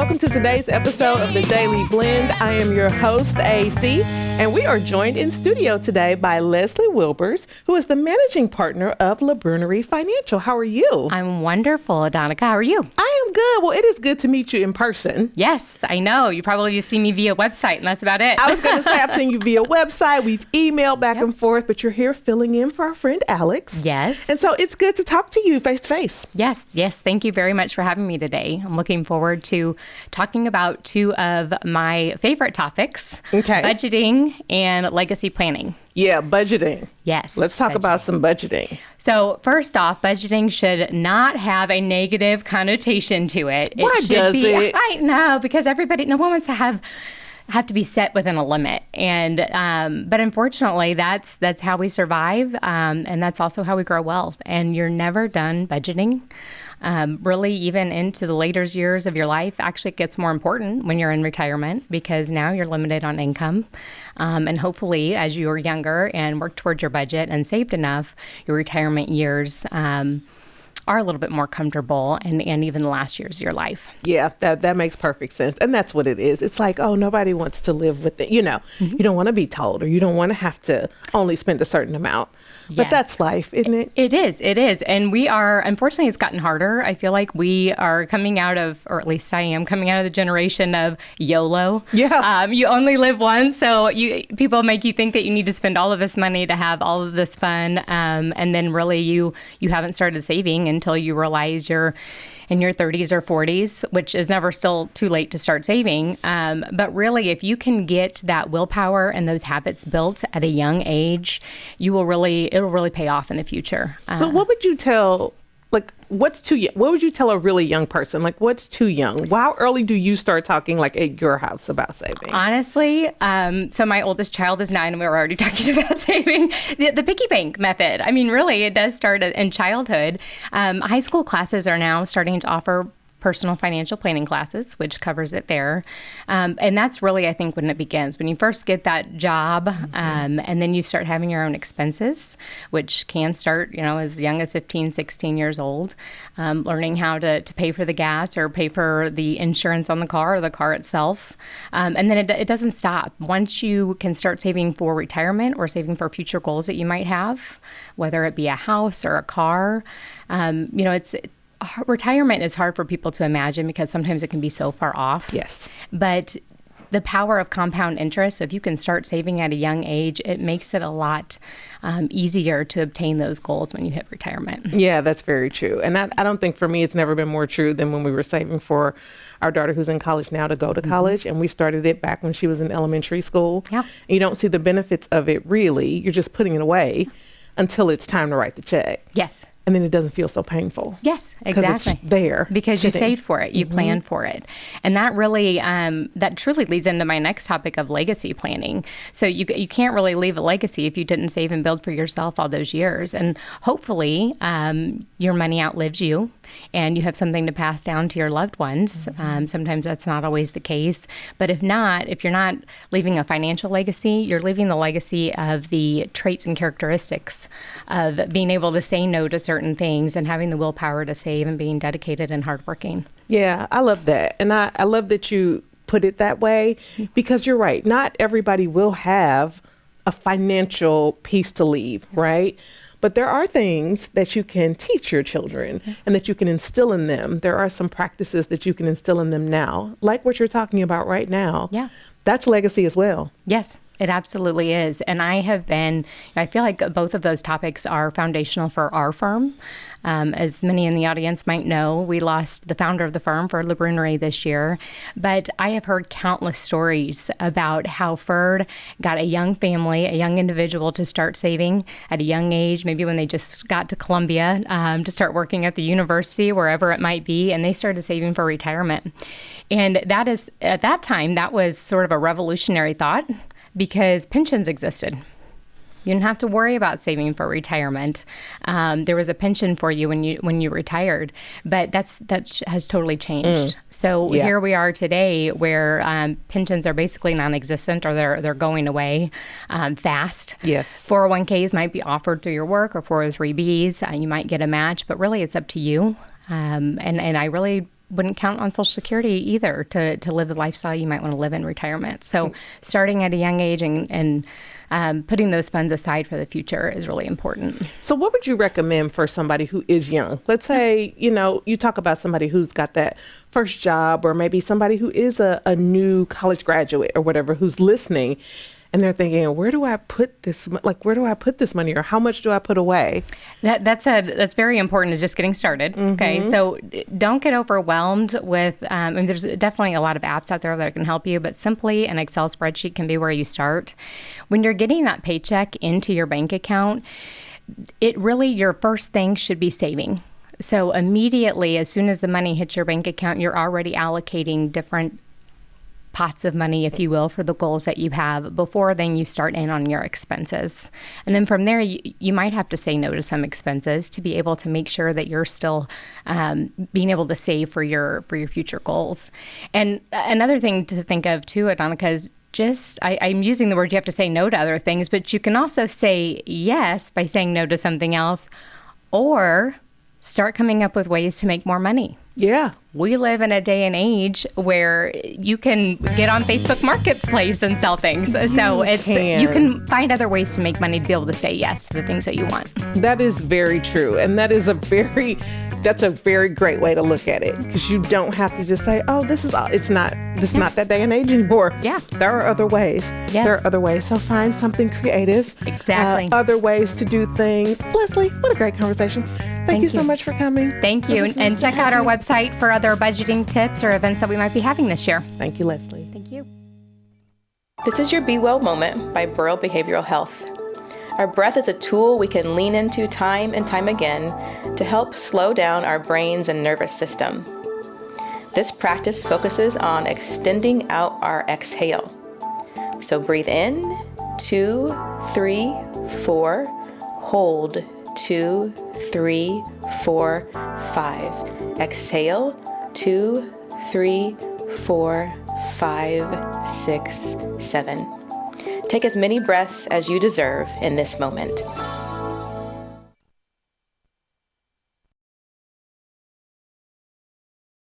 welcome to today's episode of The Daily Blend. I am your host, AC, and we are joined in studio today by Leslie Wilbers, who is the managing partner of LaBrunerie Financial. How are you? I'm wonderful, Adonica. How are you? I am good. Well, it is good to meet you in person. Yes, I know. You probably just see me via website, and that's about it. I was going to say I've seen you via website. We've emailed back and forth, but you're here filling in for our friend Alex. Yes. And so it's good to talk to you face to face. Yes. Thank you very much for having me today. I'm looking forward to talking about two of my favorite topics, budgeting and legacy planning. Yeah, budgeting. Yes. Let's talk about some budgeting. So first off, budgeting should not have a negative connotation to it. Why does it? I know, because no one wants to have to be set within a limit. And but unfortunately, that's how we survive, and that's also how we grow wealth. And you're never done budgeting. Really, even into the later years of your life, actually it gets more important when you're in retirement, because now you're limited on income. And hopefully, as you are younger and work towards your budget and saved enough, your retirement years are a little bit more comfortable, and even the last years of your life. Yeah, that makes perfect sense. And that's what it is. It's like, oh, nobody wants to live with it. You know, you don't want to be told, or you don't want to have to only spend a certain amount. But that's life, isn't it? It is. And we are, unfortunately, it's gotten harder. I feel like we are coming out of, or at least I am, coming out of the generation of YOLO. Yeah. You only live once, so people make you think that you need to spend all of this money to have all of this fun. And then really you haven't started saving until you realize you're in your 30s or 40s, which is never still too late to start saving. But really, if you can get that willpower and those habits built at a young age, it'll really pay off in the future. So what would you tell, what would you tell a really young person? Like, what's too young? How early do you start talking, like, at your house about saving? Honestly, so my oldest child is 9, and we were already talking about saving. The piggy bank method. I mean, really, it does start in childhood. High school classes are now starting to offer personal financial planning classes, which covers it there. And that's really, I think, when it begins. When you first get that job, and then you start having your own expenses, which can start, as young as 15, 16 years old, learning how to pay for the gas or pay for the insurance on the car or the car itself. And then it doesn't stop. Once you can start saving for retirement or saving for future goals that you might have, whether it be a house or a car, retirement is hard for people to imagine because sometimes it can be so far off. Yes. But the power of compound interest, so if you can start saving at a young age, it makes it a lot easier to obtain those goals when you hit retirement. Yeah, that's very true. And I don't think for me it's never been more true than when we were saving for our daughter who's in college now to go to college. And we started it back when she was in elementary school. Yeah. And you don't see the benefits of it really. You're just putting it away until it's time to write the check. Yes. And then it doesn't feel so painful. Yes, exactly. It's there. Because you saved for it. You planned for it. And that really, that truly leads into my next topic of legacy planning. So you can't really leave a legacy if you didn't save and build for yourself all those years. And hopefully your money outlives you and you have something to pass down to your loved ones. Sometimes that's not always the case. But if you're not leaving a financial legacy, you're leaving the legacy of the traits and characteristics of being able to say no to certain things and having the willpower to save and being dedicated and hardworking. Yeah, I love that. And I love that you put it that way, because you're right. Not everybody will have a financial piece to leave, right? But there are things that you can teach your children and that you can instill in them. There are some practices that you can instill in them now, like what you're talking about right now. Yeah. That's legacy as well. Yes. It absolutely is. And I feel like both of those topics are foundational for our firm. As many in the audience might know, we lost the founder of the firm for LaBrunerie this year. But I have heard countless stories about how Ferd got a young family, a young individual to start saving at a young age, maybe when they just got to Columbia, to start working at the university, wherever it might be, and they started saving for retirement. And that is, at that time, that was sort of a revolutionary thought, because pensions existed. You didn't have to worry about saving for retirement. There was a pension for you when you retired, but that has totally changed. So here we are today, where pensions are basically non-existent, or they're going away fast. Yes. 401ks might be offered through your work, or 403bs. You might get a match, but really it's up to you. And I really wouldn't count on Social Security either to live the lifestyle you might want to live in retirement. So starting at a young age and putting those funds aside for the future is really important. So what would you recommend for somebody who is young? Let's say, you talk about somebody who's got that first job, or maybe somebody who is a new college graduate or whatever, who's listening, and they're thinking, where do I put this? Where do I put this money, or how much do I put away? That's very important, is just getting started. Mm-hmm. Okay. So don't get overwhelmed with, there's definitely a lot of apps out there that can help you, but simply an Excel spreadsheet can be where you start. When you're getting that paycheck into your bank account, your first thing should be saving. So immediately, as soon as the money hits your bank account, you're already allocating different pots of money, if you will, for the goals that you have before then you start in on your expenses. And then from there, you might have to say no to some expenses to be able to make sure that you're still being able to save for your future goals. And another thing to think of too, Adonica, is I'm using the word you have to say no to other things, but you can also say yes by saying no to something else, or start coming up with ways to make more money. Yeah. We live in a day and age where you can get on Facebook Marketplace and sell things. So you can find other ways to make money to be able to say yes to the things that you want. That is very true. And that's a very great way to look at it, because you don't have to just say, oh, this is not that day and age anymore. Yeah. There are other ways. Yes. There are other ways. So find something creative. Exactly. Other ways to do things. Leslie, what a great conversation. Thank you so much for coming. Thank you. And check out our website for other budgeting tips or events that we might be having this year. Thank you, Leslie. Thank you. This is your Be Well moment by Burrow Behavioral Health. Our breath is a tool we can lean into time and time again to help slow down our brains and nervous system. This practice focuses on extending out our exhale. So breathe in, 2, 3, 4, hold, 2, 3, 4, 5. Exhale, 2, 3, 4, 5, 6, 7. Take as many breaths as you deserve in this moment.